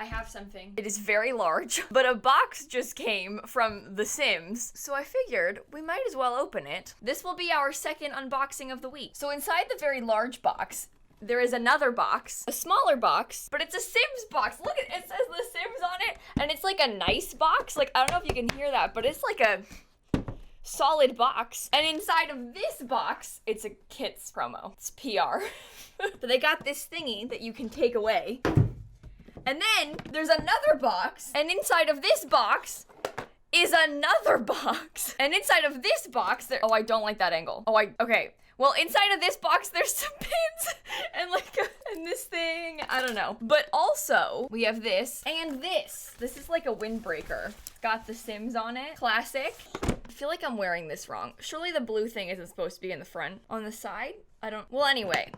I have something. It is very large, but a box just came from The Sims, so I figured we might as well open it. This will be our second unboxing of the week. So inside the very large box, there is another box, a smaller box, but it's a Sims box. Look, it says The Sims on it, and it's like a nice box. Like, I don't know if you can hear that, but it's like a solid box. And inside of this box, it's a Kits promo. It's PR. But they got this thingy that you can take away. And then there's another box, and inside of this box is another box. And inside of this box, oh, I don't like that angle. Okay. Well, inside of this box, there's some pins and and this thing, I don't know. But also, we have this and this. This is like a windbreaker. It's got The Sims on it. Classic. I feel like I'm wearing this wrong. Surely the blue thing isn't supposed to be in the front. On the side? Well, anyway.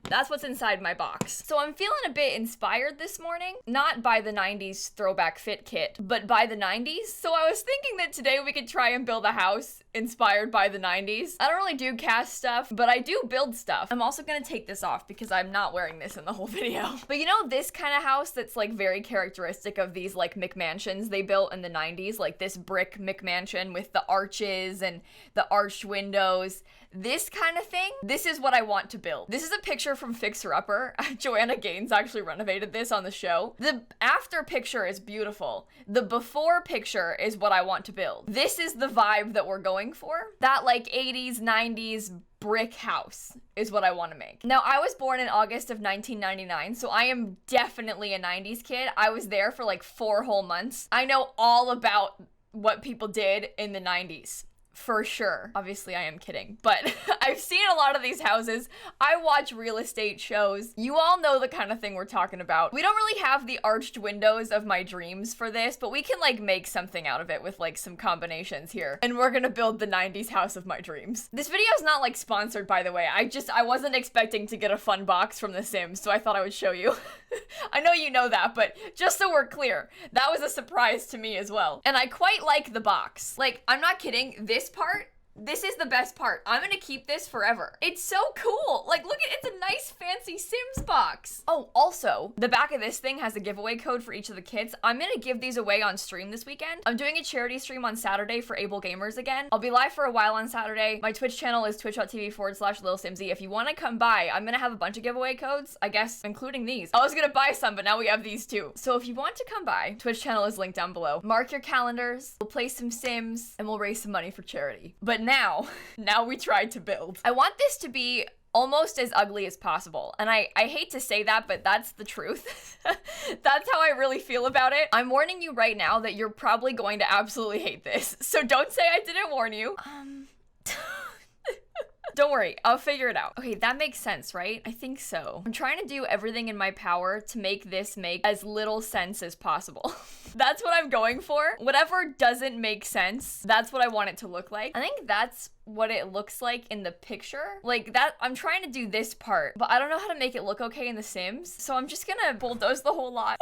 That's what's inside my box. So I'm feeling a bit inspired this morning, not by the 90s throwback fit kit, but by the 90s. So I was thinking that today we could try and build a house inspired by the 90s. I don't really do cast stuff, but I do build stuff. I'm also gonna take this off because I'm not wearing this in the whole video. But you know this kind of house that's like very characteristic of these like McMansions they built in the 90s, like this brick McMansion with the arches and the arched windows. This kind of thing, this is what I want to build. This is a picture from Fixer Upper. Joanna Gaines actually renovated this on the show. The after picture is beautiful. The before picture is what I want to build. This is the vibe that we're going for. That like 80s, 90s brick house is what I want to make. Now, I was born in August of 1999, so I am definitely a 90s kid. I was there for like 4 whole months. I know all about what people did in the 90s. For sure. Obviously, I am kidding, but I've seen a lot of these houses. I watch real estate shows. You all know the kind of thing we're talking about. We don't really have the arched windows of my dreams for this, but we can like make something out of it with like some combinations here. And we're gonna build the 90s house of my dreams. This video is not like sponsored, by the way. I wasn't expecting to get a fun box from The Sims, so I thought I would show you. I know you know that, but just so we're clear, that was a surprise to me as well. And I quite like the box. Like, I'm not kidding. This part, this is the best part. I'm gonna keep this forever. It's so cool. Like, look at it's a nice fancy Sims box. Oh, also, the back of this thing has a giveaway code for each of the kits. I'm gonna give these away on stream this weekend. I'm doing a charity stream on Saturday for able gamers again. I'll be live for a while on Saturday. My Twitch channel is twitch.tv/lilsimsie. If you wanna come by, I'm gonna have a bunch of giveaway codes, I guess, including these. I was gonna buy some, but now we have these too. So if you want to come by, Twitch channel is linked down below. Mark your calendars, we'll play some Sims, and we'll raise some money for charity. But now we tried to build. I want this to be almost as ugly as possible. And I hate to say that, but that's the truth. That's how I really feel about it. I'm warning you right now that you're probably going to absolutely hate this. So don't say I didn't warn you. Don't worry, I'll figure it out. Okay, that makes sense, right? I think so. I'm trying to do everything in my power to make this make as little sense as possible. That's what I'm going for. Whatever doesn't make sense, that's what I want it to look like. I think that's what it looks like in the picture. Like that, I'm trying to do this part, but I don't know how to make it look okay in The Sims. So I'm just gonna bulldoze the whole lot.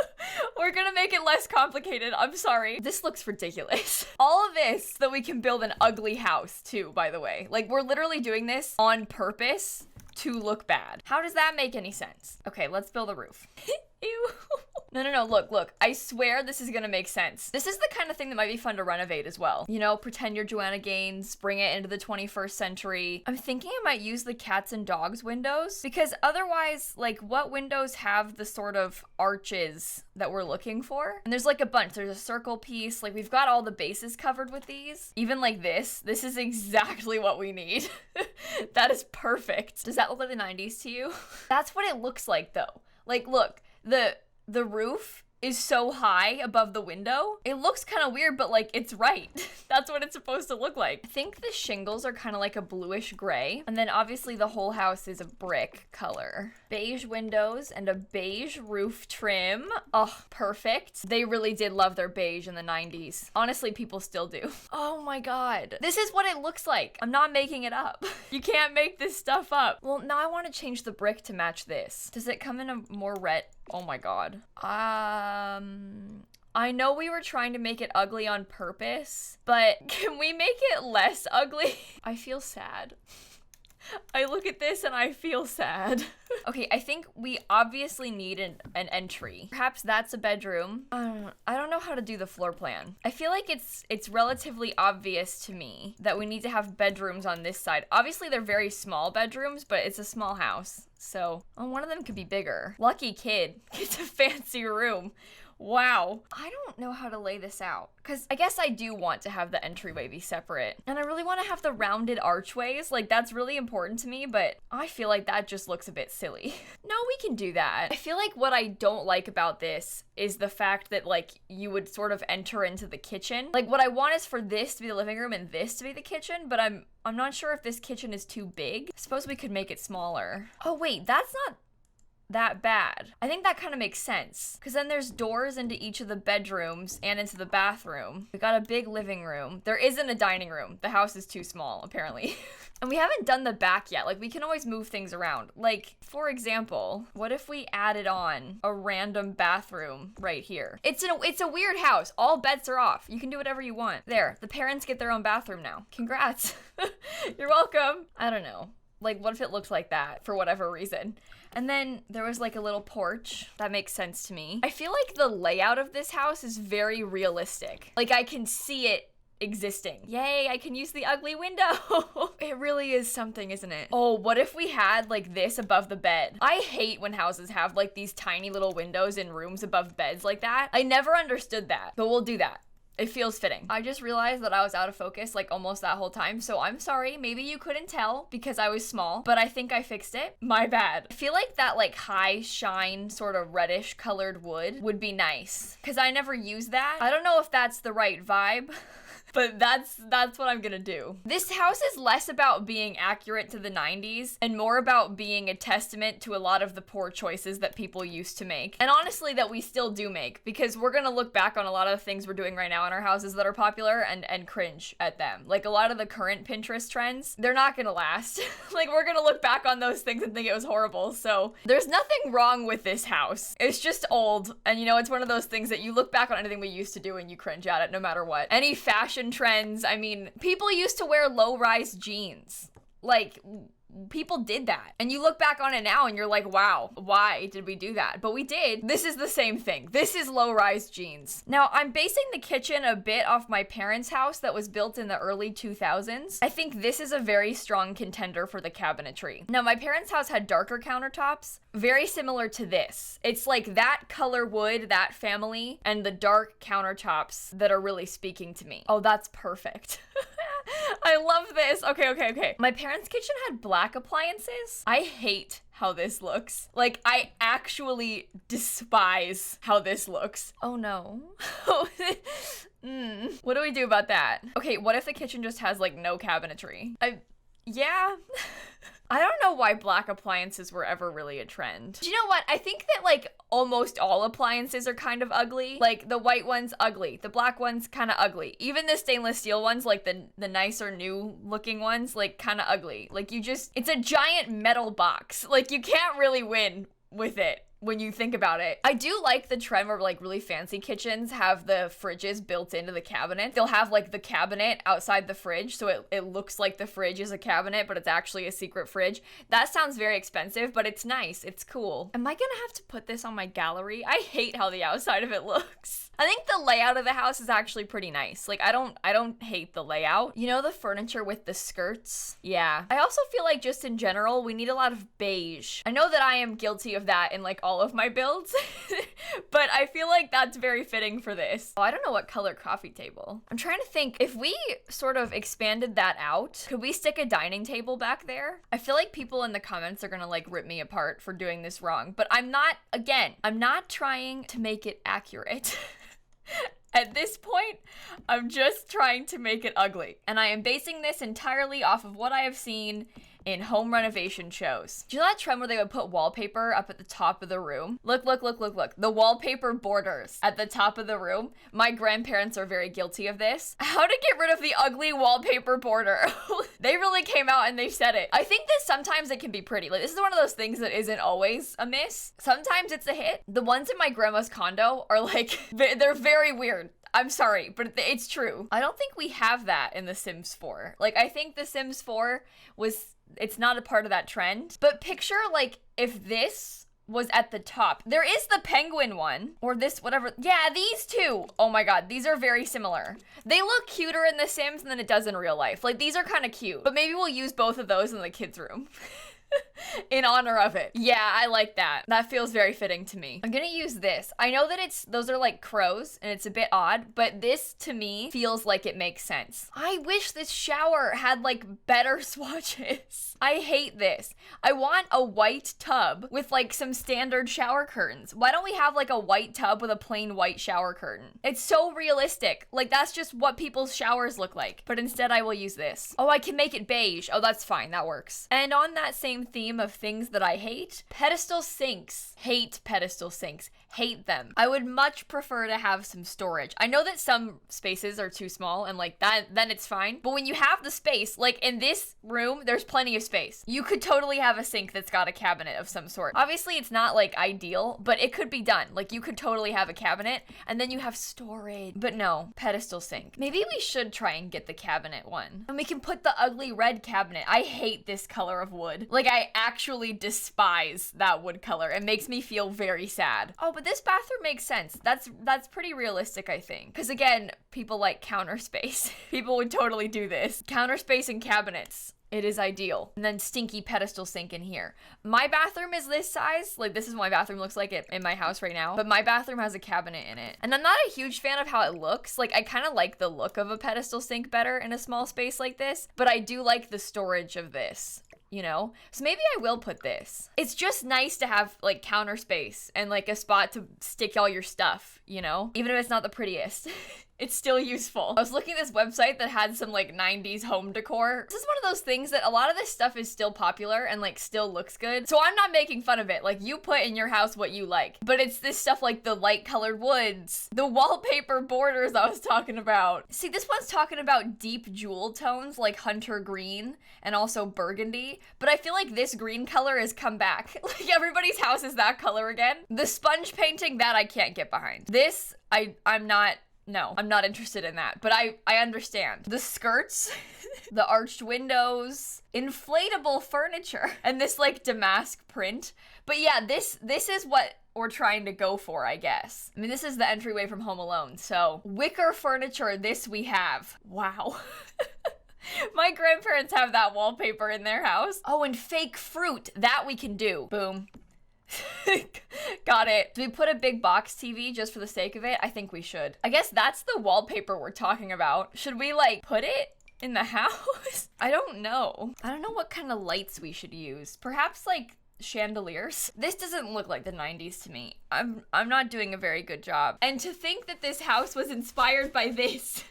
We're gonna make it less complicated. I'm sorry. This looks ridiculous. All of this so that we can build an ugly house too, by the way. Like we're literally doing this on purpose to look bad. How does that make any sense? Okay, let's build a roof. Ew. No, look. I swear this is gonna make sense. This is the kind of thing that might be fun to renovate as well. You know, pretend you're Joanna Gaines, bring it into the 21st century. I'm thinking I might use the cats and dogs windows because otherwise, like, what windows have the sort of arches that we're looking for? And there's like a bunch. There's a circle piece. Like, we've got all the bases covered with these. Even like this. This is exactly what we need. That is perfect. Does that look like the 90s to you? That's what it looks like though. Like, look, the roof is so high above the window. It looks kind of weird, but like it's right. That's what it's supposed to look like. I think the shingles are kind of like a bluish gray. And then obviously the whole house is a brick color. Beige windows and a beige roof trim. Oh, perfect. They really did love their beige in the 90s. Honestly, people still do. Oh my God. This is what it looks like. I'm not making it up. You can't make this stuff up. Well, now I want to change the brick to match this. Does it come in a more red? Oh my God. I know we were trying to make it ugly on purpose, but can we make it less ugly? I feel sad. I look at this and I feel sad. Okay, I think we obviously need an entry. Perhaps that's a bedroom. I don't know how to do the floor plan. I feel like it's relatively obvious to me that we need to have bedrooms on this side. Obviously, they're very small bedrooms, but it's a small house. So, one of them could be bigger. Lucky kid gets a fancy room. Wow. I don't know how to lay this out, because I guess I do want to have the entryway be separate. And I really want to have the rounded archways. Like, that's really important to me, but I feel like that just looks a bit silly. No, we can do that. I feel like what I don't like about this is the fact that, like, you would sort of enter into the kitchen. Like, what I want is for this to be the living room and this to be the kitchen, but I'm not sure if this kitchen is too big. I suppose we could make it smaller. Oh, wait, that's not that bad. I think that kind of makes sense, because then there's doors into each of the bedrooms and into the bathroom. We got a big living room. There isn't a dining room. The house is too small, apparently. And we haven't done the back yet. Like, we can always move things around. Like, for example, what if we added on a random bathroom right here? It's a weird house. All bets are off. You can do whatever you want. There, the parents get their own bathroom now. Congrats. You're welcome. I don't know. Like, what if it looked like that for whatever reason? And then there was like a little porch. That makes sense to me. I feel like the layout of this house is very realistic. Like, I can see it existing. Yay, I can use the ugly window. It really is something, isn't it? Oh, what if we had like this above the bed? I hate when houses have like these tiny little windows in rooms above beds like that. I never understood that, but we'll do that. It feels fitting. I just realized that I was out of focus like almost that whole time, so I'm sorry. Maybe you couldn't tell because I was small, but I think I fixed it. My bad. I feel like that like high shine sort of reddish colored wood would be nice, because I never use that. I don't know if that's the right vibe. But that's what I'm gonna do. This house is less about being accurate to the 90s and more about being a testament to a lot of the poor choices that people used to make. And honestly, that we still do make, because we're gonna look back on a lot of the things we're doing right now in our houses that are popular and cringe at them. Like, a lot of the current Pinterest trends, they're not gonna last. Like, we're gonna look back on those things and think it was horrible. So there's nothing wrong with this house. It's just old. And you know, it's one of those things that you look back on anything we used to do and you cringe at it no matter what. Any fashion trends, I mean, people used to wear low-rise jeans. Like, people did that. And you look back on it now and you're like, wow, why did we do that? But we did. This is the same thing. This is low-rise jeans. Now, I'm basing the kitchen a bit off my parents' house that was built in the early 2000s. I think this is a very strong contender for the cabinetry. Now, my parents' house had darker countertops, very similar to this. It's like that color wood, that family, and the dark countertops that are really speaking to me. Oh, that's perfect. I love this. Okay. My parents' kitchen had black appliances. I hate how this looks. Like, I actually despise how this looks. Oh no. What do we do about that? Okay, what if the kitchen just has like no cabinetry? Yeah. I don't know why black appliances were ever really a trend. Do you know what? I think that like almost all appliances are kind of ugly. Like, the white ones, ugly. The black ones, kind of ugly. Even the stainless steel ones, like the nicer new looking ones, like kind of ugly. Like, it's a giant metal box. Like, you can't really win with it when you think about it. I do like the trend where like really fancy kitchens have the fridges built into the cabinet. They'll have like the cabinet outside the fridge, so it looks like the fridge is a cabinet, but it's actually a secret fridge. That sounds very expensive, but it's nice. It's cool. Am I gonna have to put this on my gallery? I hate how the outside of it looks. I think the layout of the house is actually pretty nice. Like, I don't hate the layout. You know, the furniture with the skirts? Yeah. I also feel like just in general, we need a lot of beige. I know that I am guilty of that in like all of my builds, but I feel like that's very fitting for this. Oh, I don't know what color coffee table. I'm trying to think, if we sort of expanded that out, could we stick a dining table back there? I feel like people in the comments are gonna like rip me apart for doing this wrong, but I'm not trying to make it accurate. At this point, I'm just trying to make it ugly. And I am basing this entirely off of what I have seen in home renovation shows. Do you know that trend where they would put wallpaper up at the top of the room? Look. The wallpaper borders at the top of the room. My grandparents are very guilty of this. How to get rid of the ugly wallpaper border. They really came out and they said it. I think that sometimes it can be pretty. Like, this is one of those things that isn't always a miss. Sometimes it's a hit. The ones in my grandma's condo are like, they're very weird. I'm sorry, but it's true. I don't think we have that in The Sims 4. Like, I think The Sims 4 it's not a part of that trend. But picture, like, if this was at the top. There is the penguin one, or this, whatever. Yeah, these two. Oh my god, these are very similar. They look cuter in The Sims than it does in real life. Like, these are kind of cute. But maybe we'll use both of those in the kids' room. In honor of it. Yeah, I like that. That feels very fitting to me. I'm gonna use this. I know that those are like crows and it's a bit odd, but this to me feels like it makes sense. I wish this shower had like better swatches. I hate this. I want a white tub with like some standard shower curtains. Why don't we have like a white tub with a plain white shower curtain? It's so realistic. Like, that's just what people's showers look like. But instead I will use this. Oh, I can make it beige. Oh, that's fine. That works. And on that same theme of things that I hate, Pedestal Sinks. Hate Pedestal Sinks. Hate them. I would much prefer to have some storage. I know that some spaces are too small and like that, then it's fine. But when you have the space, like in this room, there's plenty of space. You could totally have a sink that's got a cabinet of some sort. Obviously, it's not like ideal, but it could be done. Like, you could totally have a cabinet and then you have storage. But no, Pedestal Sink. Maybe we should try and get the cabinet one. And we can put the ugly red cabinet. I hate this color of wood. Like, I actually despise that wood color. It makes me feel very sad. Oh, but this bathroom makes sense. That's pretty realistic, I think. Because again, people like counter space. People would totally do this. Counter space and cabinets. It is ideal. And then stinky pedestal sink in here. My bathroom is this size. Like, this is what my bathroom looks like in my house right now. But my bathroom has a cabinet in it. And I'm not a huge fan of how it looks. Like, I kind of like the look of a pedestal sink better in a small space like this. But I do like the storage of this. You know? So maybe I will put this. It's just nice to have like counter space and like a spot to stick all your stuff, you know? Even if it's not the prettiest. It's still useful. I was looking at this website that had some like 90s home decor. This is one of those things that a lot of this stuff is still popular and like still looks good. So I'm not making fun of it. Like, you put in your house what you like. But it's this stuff like the light colored woods, the wallpaper borders I was talking about. See, this one's talking about deep jewel tones like hunter green and also burgundy. But I feel like this green color has come back. Like, everybody's house is that color again. The sponge painting, that I can't get behind. This, I'm not interested in that, but I understand. The skirts, the arched windows, inflatable furniture, and this like damask print. But yeah, this is what we're trying to go for, I guess. I mean, this is the entryway from Home Alone, so wicker furniture, this we have. Wow. My grandparents have that wallpaper in their house. Oh, and fake fruit, that we can do. Boom. Got it. Do we put a big box TV just for the sake of it? I think we should. I guess that's the wallpaper we're talking about. Should we like put it in the house? I don't know. I don't know what kind of lights we should use. Perhaps like chandeliers. This doesn't look like the 90s to me. I'm not doing a very good job. And to think that this house was inspired by this.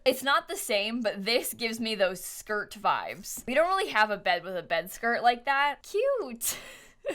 It's not the same, but this gives me those skirt vibes. We don't really have a bed with a bed skirt like that. Cute.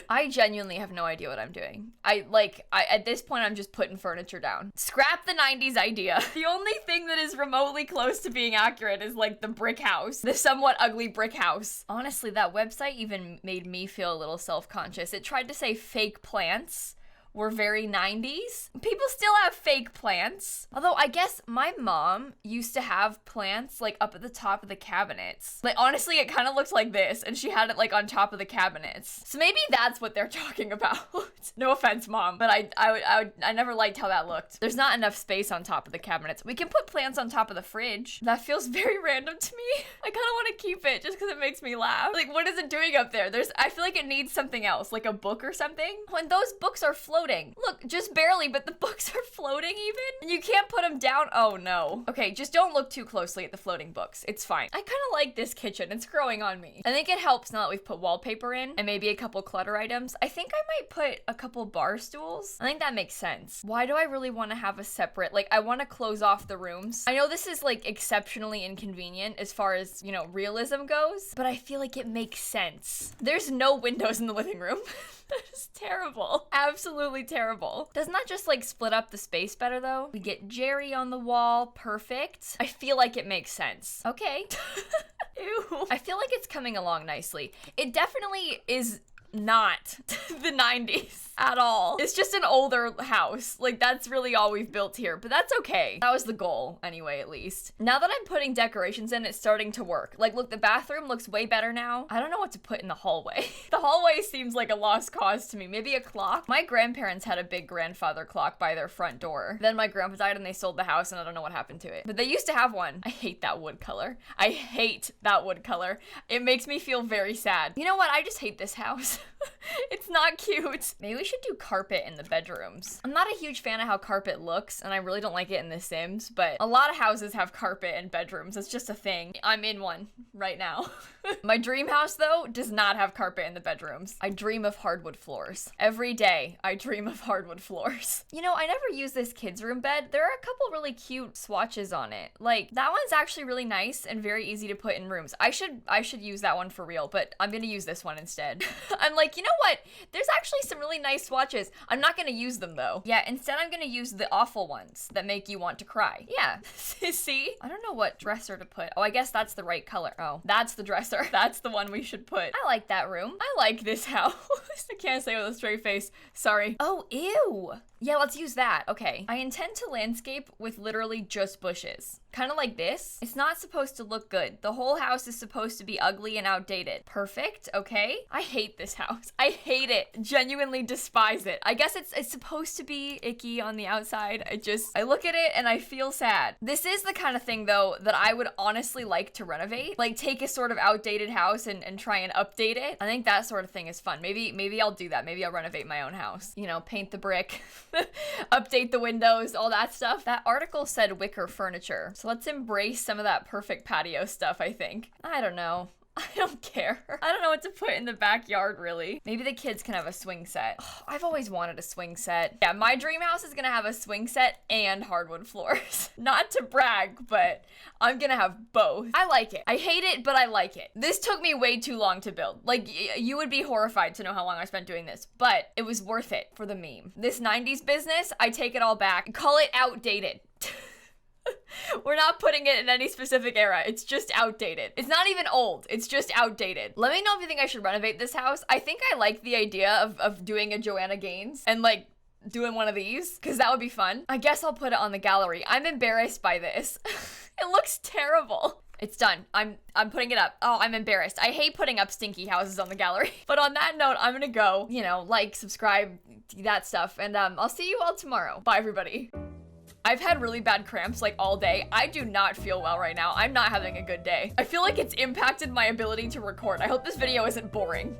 I genuinely have no idea what I'm doing. At this point, I'm just putting furniture down. Scrap the 90s idea. The only thing that is remotely close to being accurate is like the brick house, the somewhat ugly brick house. Honestly, that website even made me feel a little self-conscious. It tried to say fake plants were very 90s. People still have fake plants. Although I guess my mom used to have plants like up at the top of the cabinets. Like, honestly, it kind of looks like this, and she had it like on top of the cabinets. So maybe that's what they're talking about. No offense, Mom, but I never liked how that looked. There's not enough space on top of the cabinets. We can put plants on top of the fridge. That feels very random to me. I kind of want to keep it just because it makes me laugh. Like, what is it doing up there? I feel like it needs something else, like a book or something. When those books are floating. Look, just barely, but the books are floating even. And you can't put them down. Oh no. Okay, just don't look too closely at the floating books. It's fine. I kind of like this kitchen. It's growing on me. I think it helps now that we've put wallpaper in and maybe a couple clutter items. I think I might put a couple bar stools. I think that makes sense. Why do I really want to have a separate, like, I want to close off the rooms. I know this is like exceptionally inconvenient as far as, you know, realism goes, but I feel like it makes sense. There's no windows in the living room. That is terrible. Absolutely terrible. Doesn't that just like split up the space better though? We get Jerry on the wall. Perfect. I feel like it makes sense. Okay. Ew. I feel like it's coming along nicely. It definitely is not the 90s at all. It's just an older house. Like, that's really all we've built here, but that's okay. That was the goal anyway, at least. Now that I'm putting decorations in, it's starting to work. Like, look, the bathroom looks way better now. I don't know what to put in the hallway. The hallway seems like a lost cause to me. Maybe a clock? My grandparents had a big grandfather clock by their front door. Then my grandpa died and they sold the house and I don't know what happened to it. But they used to have one. I hate that wood color. I hate that wood color. It makes me feel very sad. You know what? I just hate this house. It's not cute. Maybe we should do carpet in the bedrooms. I'm not a huge fan of how carpet looks, and I really don't like it in The Sims, but a lot of houses have carpet in bedrooms. It's just a thing. I'm in one right now. My dream house, though, does not have carpet in the bedrooms. I dream of hardwood floors. Every day, I dream of hardwood floors. You know, I never use this kids' room bed. There are a couple really cute swatches on it. Like, that one's actually really nice and very easy to put in rooms. I should use that one for real, but I'm gonna use this one instead. I'm like, you know what? There's actually some really nice swatches. I'm not gonna use them, though. Yeah, instead I'm gonna use the awful ones that make you want to cry. Yeah, see? I don't know what dresser to put. Oh, I guess that's the right color. Oh, that's the dresser. That's the one we should put. I like that room. I like this house. I can't say with a straight face. Sorry. Oh, ew. Yeah, let's use that. Okay. I intend to landscape with literally just bushes. Kind of like this. It's not supposed to look good. The whole house is supposed to be ugly and outdated. Perfect. Okay. I hate this house. I hate it. Genuinely despise it. I guess it's supposed to be icky on the outside. I look at it and I feel sad. This is the kind of thing, though, that I would honestly like to renovate. Like, take a sort of outdated house and try and update it. I think that sort of thing is fun. Maybe I'll do that. Maybe I'll renovate my own house. You know, paint the brick. Update the windows, all that stuff. That article said Wicker Furniture. So let's embrace some of that perfect patio stuff, I think. I don't know. I don't care. I don't know what to put in the backyard, really. Maybe the kids can have a swing set. Oh, I've always wanted a swing set. Yeah, my dream house is gonna have a swing set and hardwood floors. Not to brag, but I'm gonna have both. I like it. I hate it, but I like it. This took me way too long to build. Like, you would be horrified to know how long I spent doing this, but it was worth it for the meme. This 90s business, I take it all back. Call it outdated. We're not putting it in any specific era. It's just outdated. It's not even old. It's just outdated. Let me know if you think I should renovate this house. I think I like the idea of doing a Joanna Gaines and, like, doing one of these, because that would be fun. I guess I'll put it on the gallery. I'm embarrassed by this. It looks terrible. It's done. I'm putting it up. Oh, I'm embarrassed. I hate putting up stinky houses on the gallery. But on that note, I'm gonna go, you know, like, subscribe, that stuff, and I'll see you all tomorrow. Bye, everybody. I've had really bad cramps like all day. I do not feel well right now. I'm not having a good day. I feel like it's impacted my ability to record. I hope this video isn't boring.